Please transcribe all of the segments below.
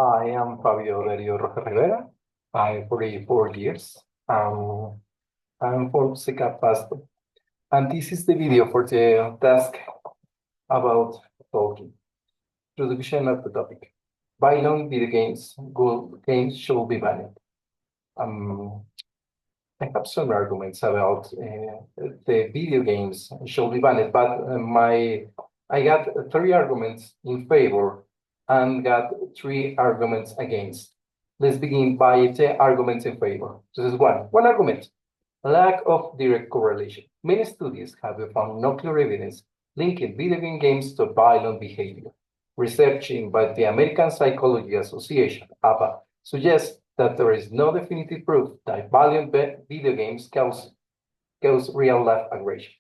I am Fabio Dario Rojas Rivera. I'm 44 years. I'm from Seca Pasto. And this is the video for the task about talking. Introduction of the topic. Violent video games, good games should be banned. Um, I have some arguments about the video games should be banned, but I got three arguments in favor and got three arguments against. Let's begin by the arguments in favor. This is one argument. Lack of direct correlation. Many studies have found no clear evidence linking video game games to violent behavior. Research by the American Psychology Association, APA, suggests that there is no definitive proof that violent video games cause real-life aggression.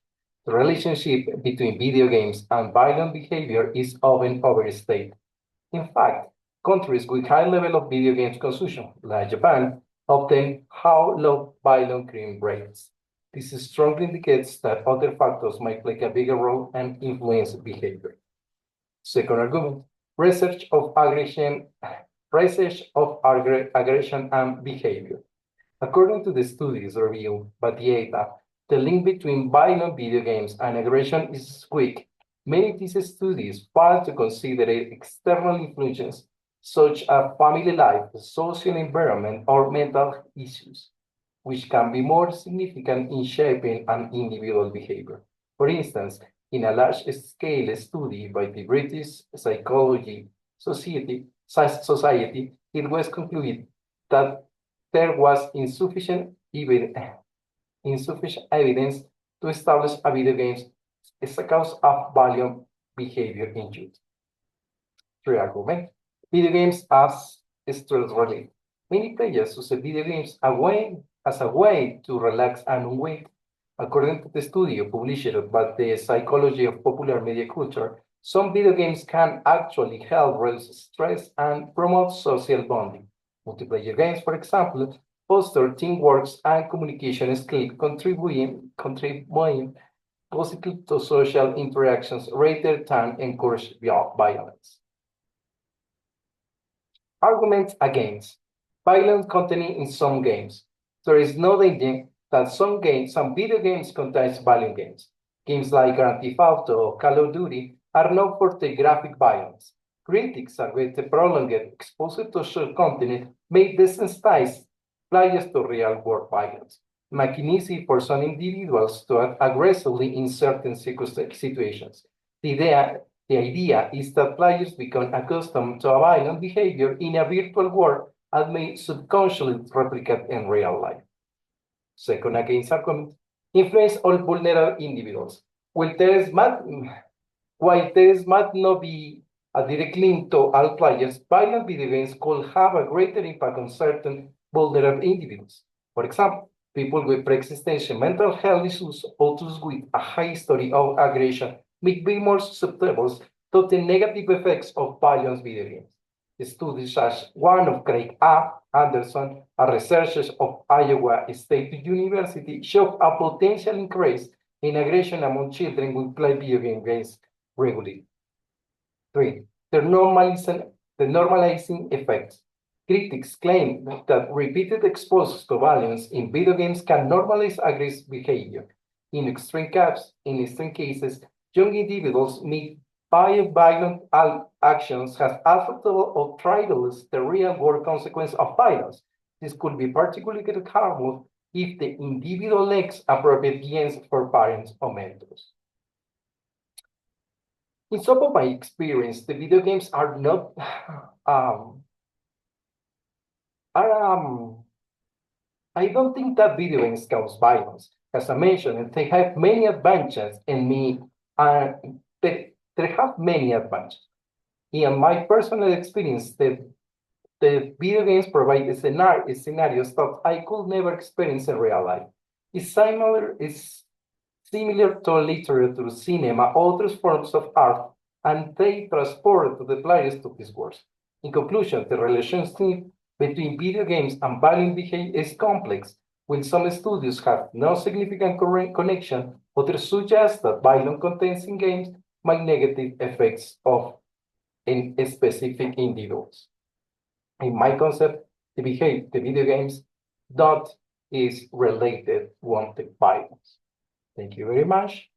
The relationship between video games and violent behavior is often overstated. In fact, countries with high level of video games consumption, like Japan, obtain how low violent crime rates. This strongly indicates that other factors might play a bigger role and influence behavior. Second argument, research of aggression and behavior. According to the studies reviewed by the APA, the link between violent video games and aggression is weak. Many of these studies fail to consider external influences such as family life, social environment, or mental issues, which can be more significant in shaping an individual behavior. For instance, in a large-scale study by the British Psychology Society, it was concluded that there was insufficient evidence to establish a video games as a cause of violent behavior in youth. Three argument. Video games as stress relief. Many players use video games as a way to relax and unwind. According to the study published by the Psychology of Popular Media Culture, some video games can actually help reduce stress and promote social bonding. Multiplayer games, for example, foster teamwork and communication skills, contributing positive to social interactions rather than encourage violence. Arguments against violent content in some games. There is no danger that some video games contain violent games. Games like Grand Theft Auto or Call of Duty are known for the graphic violence. Critics argue the prolonged exposure to such content may desensitize players to real-world violence, making it easy for some individuals to act aggressively in certain situations. The idea is that players become accustomed to a violent behavior in a virtual world and may subconsciously replicate in real life. Second against argument, influence on vulnerable individuals. While there might not be a direct link to all players, violent video games could have a greater impact on certain vulnerable individuals. For example, people with pre-existential mental health issues or those with a high history of aggression may be more susceptible to the negative effects of violent video games. Studies such as one of Craig A. Anderson, a researcher of Iowa State University, show a potential increase in aggression among children who play video games regularly. Three, the normalizing effects. Critics claim that repeated exposure to violence in video games can normalize aggressive behavior. In extreme cases, young individuals may violent actions as acceptable or trivialize the real-world consequence of violence. This could be particularly harmful if the individual lacks appropriate guidance for parents or mentors. In some of my experience, the video games are not I don't think that video games cause violence. As I mentioned, they have many advantages they have many advantages. In my personal experience, the video games provide scenarios that I could never experience in real life. It's similar to literature, cinema, other forms of art, and they transport the players to these worlds. In conclusion, the relationship between video games and violent behavior is complex. When some studios have no significant connection, others suggest that violent content in games might negative effects in specific individuals. in my concept, the video games dot is related with the violence. Thank you very much.